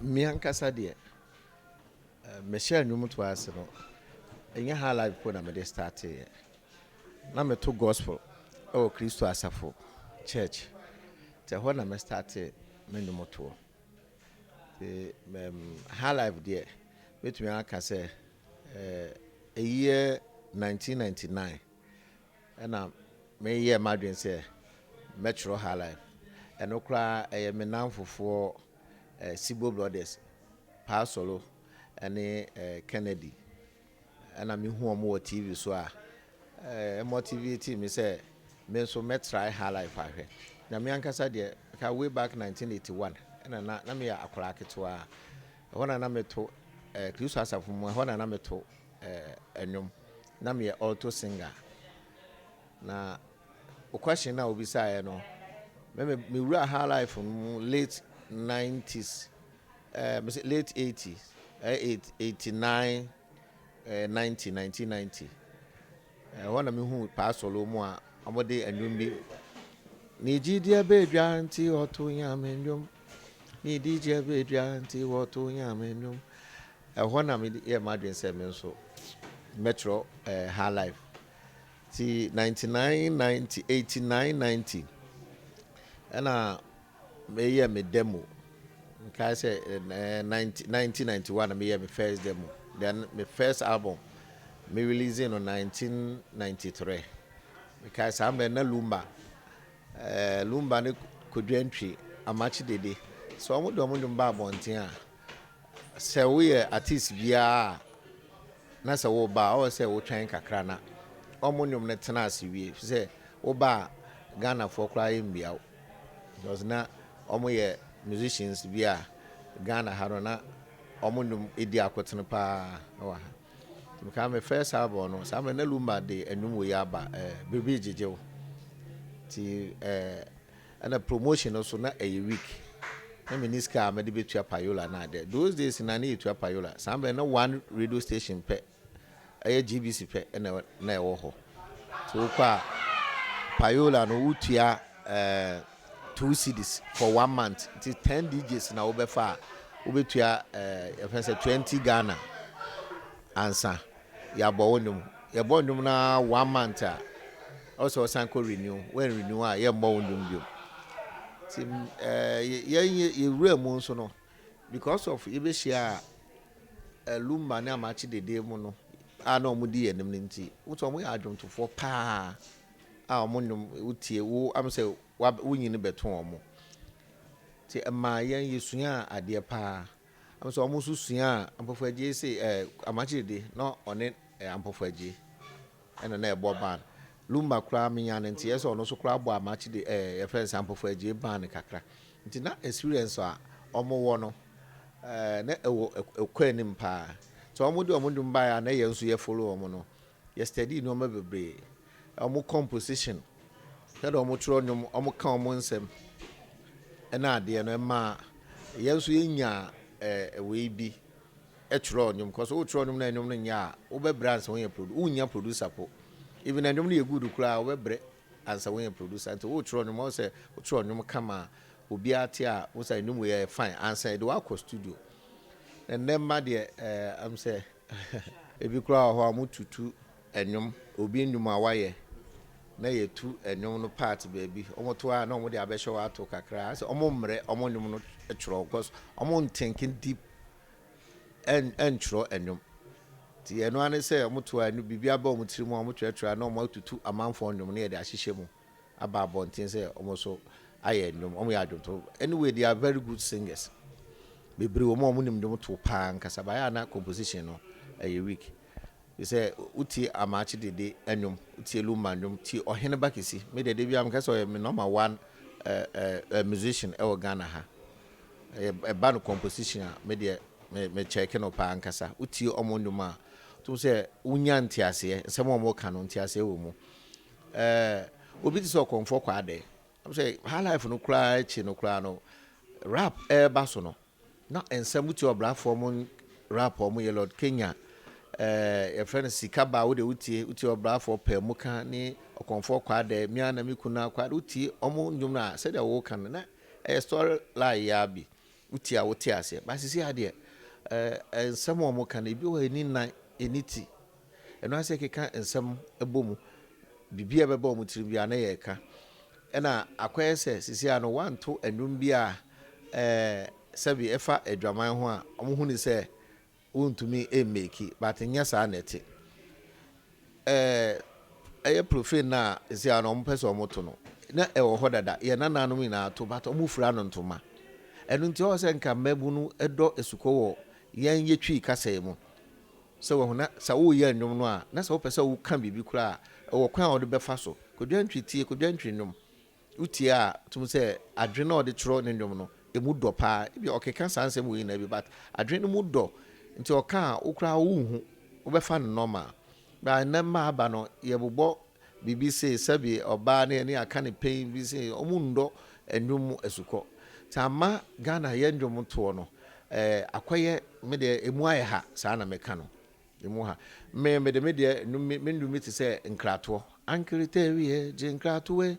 me ankasa de me share nnwom to ase no enye high life ko na me dey start na me to gospel Kristo asafo church te ho na me start me nnwom to the high life de betumi aka say a year 1999 and me year madwen say metro high life and okra me namfofo Sibo brothers Pa Solo and Kennedy and I'm who am TV so motivate me say me so me try high life ahwe na me ankasa de ka way back 1981 and na me akora ketewa hona na me to Kristo asafo mu hona na me to enwom na me alto singer na o question na obi say no me wura high life late 90s late 80s 89 90 1990 one of me who Pa Solo mu a amode enwom bi ni jidie bedwa nti oto nyame enwom ni DJ bedwa nti oto nyame enwom one me e madwen say me so metro high life ti 99 90 89 90 and me me demo I say 1991 me my first demo. Then my first album me releasing on 1993. Because I'm na Lumba. Lumba ne kudwentri amachi dede. So I'm do mba bontia. Say we artist bia na say wo ba o say wo twan kakra na. Omunum ne tena asiwie. Say wo ba Ghana for kra mbia. Because na omoye musicians bia Ghana harona omunum edi akotene pa wa ha me first album no sa me na Lumba de enum we aba baby jejew ti ana promotion so na a week na miniska me de betua payola na de those days na na etua payola sa me na one radio station pe GBC pe na e wo ho so kwa payola no utua 2 CDs for 1 month. It is 10 DJs na obefa obetua if say 20 Ghana answer ya bondum na 1 month also sanko renew when renew a ya bondum bio tim ye remu nso no because of ebeshia Lumba na amachi dede mu no ana omudi enim nti wuto omo ya adwomtofo pa a omonum utie wo am say wonyini beton omo ti ma yen yesua ade pa am so omo susua ampofo age say amachi de no one ampofo age ena na ebo ban Lumba kra menya nti yeso ono so kra bo amachi de ye friends ampofo age ban kakra nti na experience a omo wo no na ekwanim pa so omo de omo dum ba ya na ye nso ye follow omo no yesterday no ma bebre omo composition kada omo tro nyom omo ka omo nsem ena ade no ma yenso yenya we bi tro nyom cause o tro nyom na nyom no nya wo be brands won ye producer unya producer po even nyom no ye good kura wo be bre ansa won ye producer nti wo tro nyom wo say wo tro nyom kama obi ate a wo say nyom we fine ansa de wa ko studio and then ma de am say ebi kura ho amututu enyom obi nyom awaye na yetu enwom no part baby omoto a na omo de abehwe wa to kakra so omo mre omo nwom no etro because omo thinking deep and tro enwom ti eno ane say omoto a no bibia ba omo tiri mu omo twetwa na omo tutu amanfo nwom na ye de ahihye mu aba abontin say omo so aye nwom omo ya dwonto anyway they are very good singers bebre omo nim dwom to pa nkasa ba ya na composition no aye week you say uti amachi dede enwom uti Lumba nwom ti ohene bakisi me dede bia am kase me number 1 musician e Ghana ha e band composition me de me check no pa ankasa uti omo nwom a to say unya ntiase se mo ka no ntiase wo mu obi ti so konfo kwa ade am say high life no kra chi no kra no rap ba so no na ensem uti obrafo rap omo ye Lord Kenya your friend Sikaba wo de uti obra for pemuka ni okonfo kwa de mia na mikuna kwa uti omo ndum na said wo kan na story lie ya bi utia wotia se ba sisi ade ensem omo kan ebi o eni nan eniti eno ase keka ensem ebomu bibia beba omo tiri bia na ye ka ena akwaye se sisi ano wanto enum bia sabi efa adwaman ho a omo hu ni se wontumi emeki but nya sa neti eye profane na isi ano omo pese omo to no na ewo ho dada ye nananom ina to but omo fura no ntoma enu nti o se nka mabu no edo esuko wo yen yetwi kasa mu so wo na sa wo ye nnwom no a na sa wo pese wo kan bibi kura wo kwan wo de befa so kodwantwi tie kodwantwi nnwom utie a tum se adwe na ode chro ne nnwom no emu do pa bi okeka sansem wo na bi but adwe no mu do nti oka okura wo hu wo befa no normal ba na ma aba no ye bobọ bibi se sabi oba ne aka ne pain bi se omundo nnwom esuko tama Ghana ye nnwom to no akwaye me de emu aye ha sa na meka no emu ha me de ndumi ti se nkrato ankirite wie je nkrato we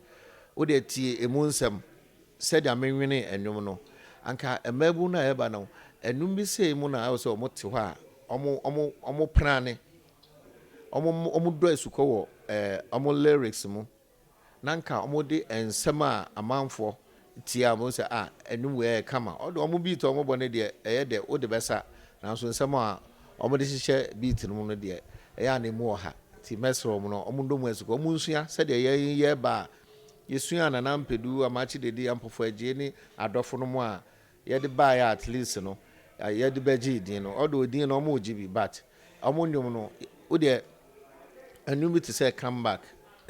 wo de tie emu nsem se de amenwene nnwom no anka emabu na eba no nnum bi se emu na so omo te ho a omo prane omo do esuko wo omo lyrics mu nanka omo de ensem a amanfo tia mo se nnum we kama odo omo beat omo bone de de wo de besa na so ensem a omo de hihye beat no no de ya na emu ha ti mesro mo no omo ndo mu esuko omo nsua se de ye ba yesua na nampedu amachi de ampofo agye ni adofo no mu a ye de ba ya at least no ye de beji din no odo din no omo ogibi but omo ndum no wo de nnum ti say come back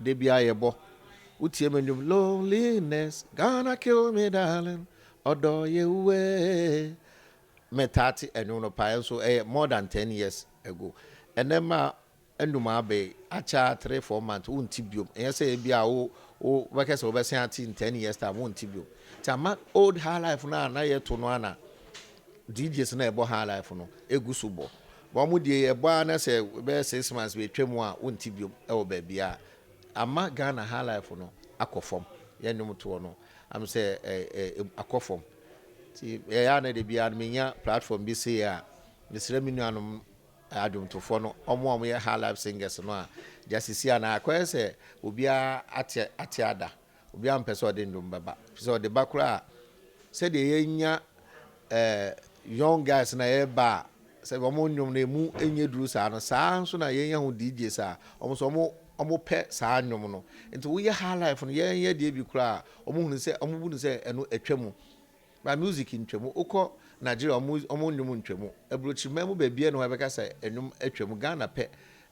de bia ye bo utie mendum loneliness gonna kill me darling odo ye we metati enu no pa so more than 10 years ago enema enduma be acha 3-4 months unti biom say bia wo weke so be say 10 years time unti biom tama old high life na ye to no ana DJs na ebo high life no egusubo bo mu die ebo na say be 6 months be twemu a unti biom e ba bia ama Ghana high life no akofom ye nyum to no am say akofom ti ya na de bia menya platform bi say a misre minuanum adwumtofo no omo ye high life singers no a jasisi ana akwese obia ate ada obia mpese ode ndum baba so de bakura se de yenya young guys na ye ba se omo nyum na emu enye duru sa no sa so na yenya ho DJ sa omo so omo pe sa nyum no nti wo ye high life no ye de bi kura omo hunu se omo bu se eno atwamu ba music ntwamu uko Nigeria omo nyum ntwamu ebrochi memu ba bia no we beka se enum atwamu Ghana pe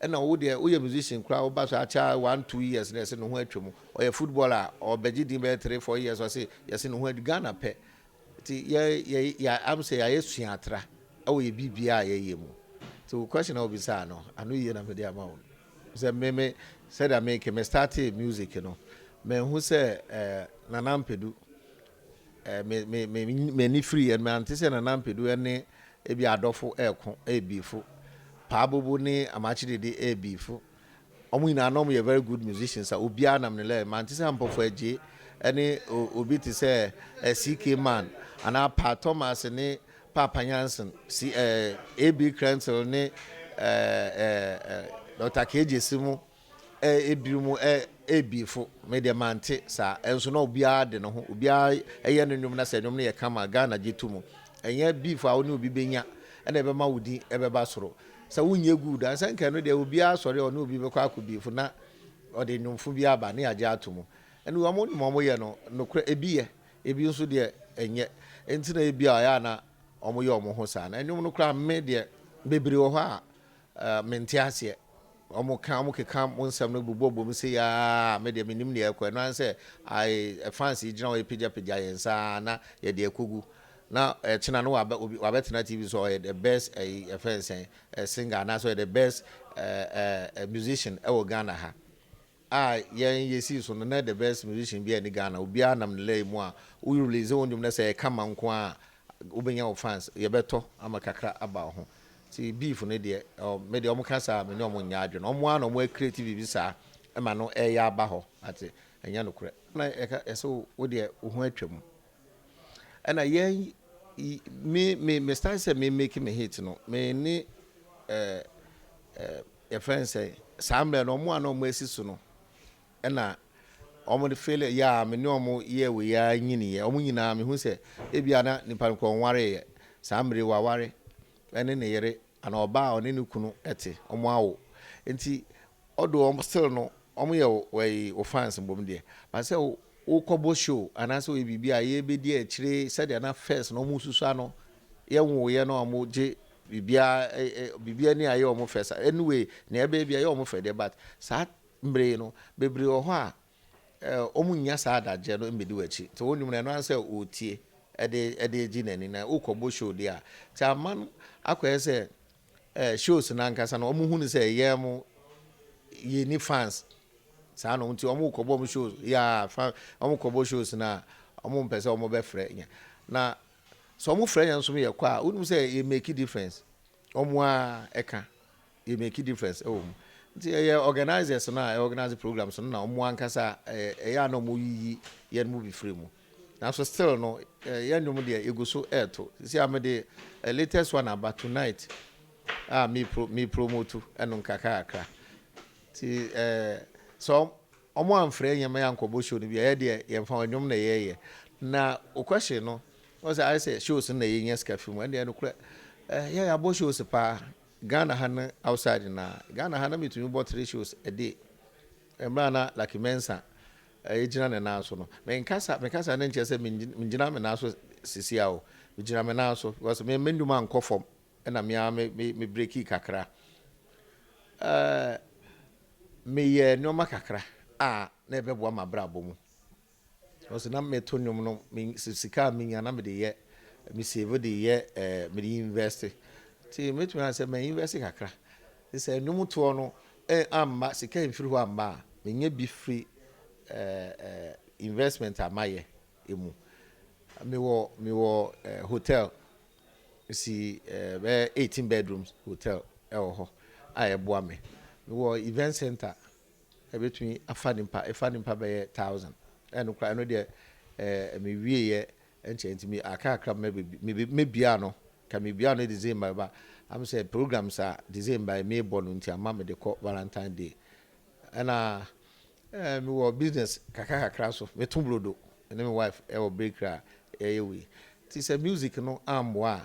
na wo de wo ye musician kura wo ba so acha 1-2 years na se no ho atwamu o ye footballer o beji din be 3-4 years o se yes no ho Ghana pe ti ya am say ya yesuatra o ye bibia ye yemu so question na obisa no anu ye na me de ama wo se me said I make me start music no me hu se na nampedu me ni free and me antise na nampedu ene ebi adofo ekon ebifo paabobu ni amachi de ebifo omo ina no me very good musicians obi anam ne le man tise ampofo agye ene obi ti se CK man ana Pa Thomas ni Papa Yansen si AB Crantel ni Dr. KJ Simu ebirumu ebifo media mante sa enso na obi ade no ho obi eye no nwum na sa nwum na ye kama Ghana gitumu enye beef a oni obi benya na ebe ma wudi ebe ba soro sa wunye good an san kan no de obi asori oni obi be kwa akubifo na ode nwumfo bi aba na age atomu ene wo mo ye no nokra ebi nso de enye enti na ebi a ya na omo ye omo ho sa na nwum no kra me de bebre wo ho a mente ase omo keka monsam no bubobo mi se ya me de minim ne ekwa no anse ai fancy gina we pija yensa na ye de ekogu na china no wabetena TV so the best fancy singer na so the best musician e wo Ghana ha yesi so no the best musician bi e Ghana obi anam ne lay mu a we release wonum na say kama nko a obenya wo fans ye beto amakakra aba ho ti beef ne de me de omo kasa me ne omo nya adwe no omo an omo creative bi sa e ma no e ya aba ho ate enya no kure na e so wo de wo ho atwam e na ye me start say me making me hit no me ni your friend say sambre no mo ano mo esiso no na omo de feel ya me ne omo ye we ya nyini ye omo nyina me hu say e bia na nipa nko nware ye sambre wa ware ene ne yere ana oba one ne kunu ete omo awo enti odo omo still no omo ye we fans mbom de ba say o kobo show anase we bibia ye be di a chire said na first no mususu ano ye wo ye no omo je bibia ni aye omo first anyway na ebe bia ye omo fede but sa mbre no bebre o ho a omo nya sa adaje no mbedi wachi to wonum na no anse otie ede ji nani na o kobo show de a ti aman akoye se shows na nkasa no omo hu ni se ye mo ye ni fans sa no nti omo kobo mo shows ya omo kobo shows na omo mpese omo be frɛ nya na so omo frɛ nya nso me ye kwa unum say e make difference omo a eka e make difference nti ye organizers na organize programs na omo ankasa ya na omo yi ye no be free mu na so still no ye nyum de ego so eto see am de latest one about tonight me promote eno nkaka akra ti so omo amfre nyama ya nkobo show ni bia ye de ye fa onwom na ye na o question no was I say shows na ye nya ska film and no kura ya bo shows pa Ghana han outside na Ghana han me to about 3 shows a day emra na Lucky Mansah ejina na na so no me kasa na nche se me gina me na so sisia o me gina me na so because me nduma nkofom na me breaki kakra me ye nyoma kakra na ebebo ma brabo mu because na me to nyom no me sika me nya na me de ye me save de ye me de invest ti me tuma say me invest kakra this nyom to no amma sika mfiri ho amma me nya bi free investment amaye emu me wo hotel see 18 bedrooms hotel ho ayeboa me wo event center between afanimpa be 1000 eno kra no de me wieye enchenti me akakra me bia no ka me bia no December ba am say programs are December me bonu nti ama me de ko Valentine Day na me wo business kakakra so me tumbrodo and my wife e wo bakery we ti say music no amwa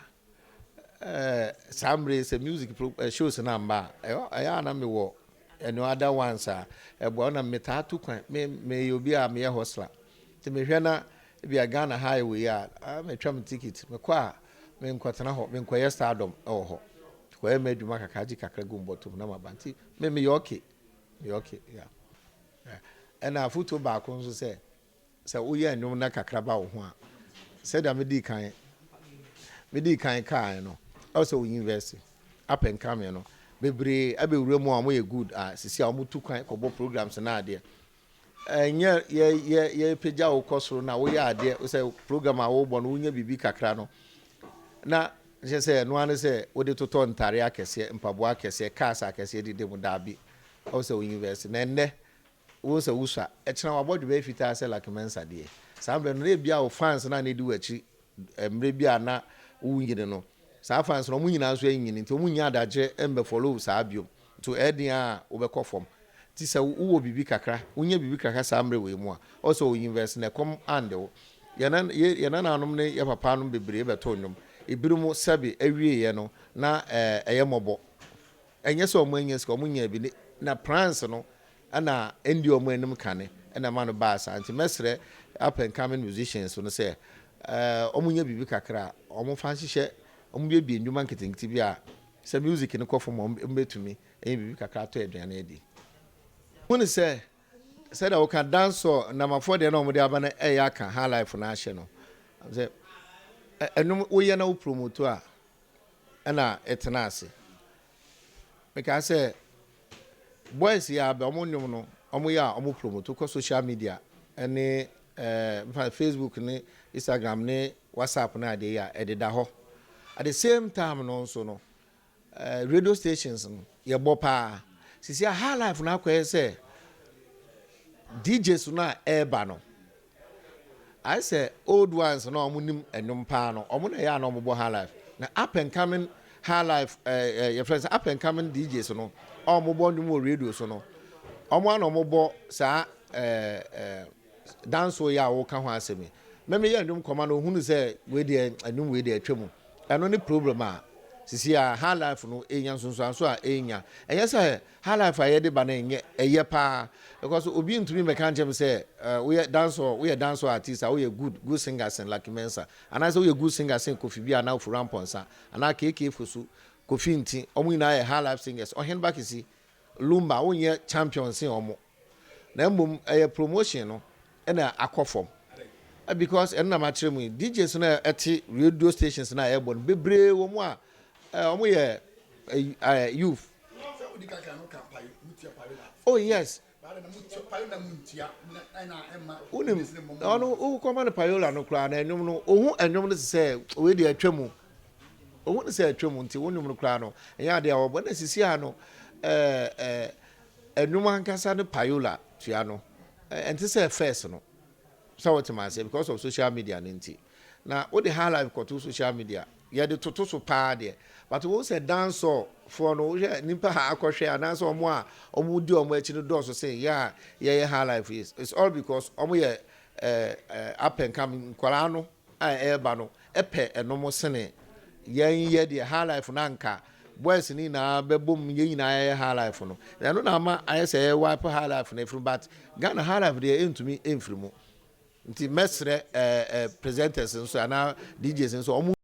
sambre say music shows na mba ya na me wo and other ones are ebo na metatu kwan me obi a me hustler ti me hwe na bia Ghana highway ya me twam ticket me kwa me nkwatena ho me nkoye stardom ho ko e meduma kakaji kakra gumbotum na mabanti me yoke yeah and a photo ba ko nso say uye anwum na kakra ba wo ho a say da me di kan kai no also university up and come no bebre abewure mu amoye good sisi amutu kwan kobo programs na ade enya ye peja wo kosoro na wo ya ade wo say program a wo bo no unya bibi kakra no na je say no ane say wo de toto ntare akese mpabo akese kasa akese de mu dabi also university na nne wo say wusa kira wabodwe be fita say Lucky Mansah de sambe no e bia wo fans na ne di wachi mre bia na wo nyine no sa fans no munyina so enyini nti munya adaje embe follow sa abio to edin a obekọ form ti se wo bibi kakra unya bibi kakra sa amre we mu a also invest na come and yana nanom ne ya papa no bebre beto nyom ebirum sabe awie ye no na eye mobo enye so omo enye sko munya bi na plans no ana endi omo enim kane na ma no ba sa nti mesre up and coming musicians no say omunya bibi kakra omo fan hihye omo bi nduma nketenkete bi a se music ne kofo mo mbetumi bibi kakra to aduane edi woni say da we can dance so na mafo de na omo de aba na aka high life na ahye no say enum wo ye na wo promote a na etena ase because say boys ya ba omo nyum no omo ya omo promote ko social media ene Facebook ne Instagram ne WhatsApp na de ya ededa ho at the same time no so no radio stations no ye bopa sisi a high life na akwa say DJs na eba no I say old ones no omunim enum pa no omo na ya na omo bo high life na up and coming high life your friends up and coming DJs no omo bo ndum radio so no omo na omo bo sa dance ya wo ka ho asemi me ya ndum koma no hunu say we dey enum we dey atwam eno ni problem a sisi a high life no enya sonso a enya enye say high life a ye de ba na enye eye pa because obi ntumi meka nchem say we dance artist we good singers and Lucky Mansah and I say we good singers and Kofi Bia na Furan Ponsa and I KK Fosu Kofi nti omo na high life singers ohen back isi lumba wonye champion sin omo na mbom promotion no na akofom because na ma kire mu DJs na eti radio stations na airborne bebre wo mu a omo ye youth oh yes unim ono u koma na payola no kra na enum no ohun no se we dey atwam ohun se atwam nti wonum no kra no enya de obo na sisi ha no enum ankasa no payola tua no enti se first no so what man say because of social media nti na wo the high life to social media ye de toto so pa de but wo say dance for no nipa ha akohwe ananso omo a omo di omo achi no do so say yeah high life is it's all because omo ye up and coming kwara no eba no epe enomo sene ye de high life na nka boys ni na bebom ye nyina ye high life no no na ma aye say wipe high life na free but Ghana high life de entumi enfiri mu nti mesre presenters nso ana DJs nso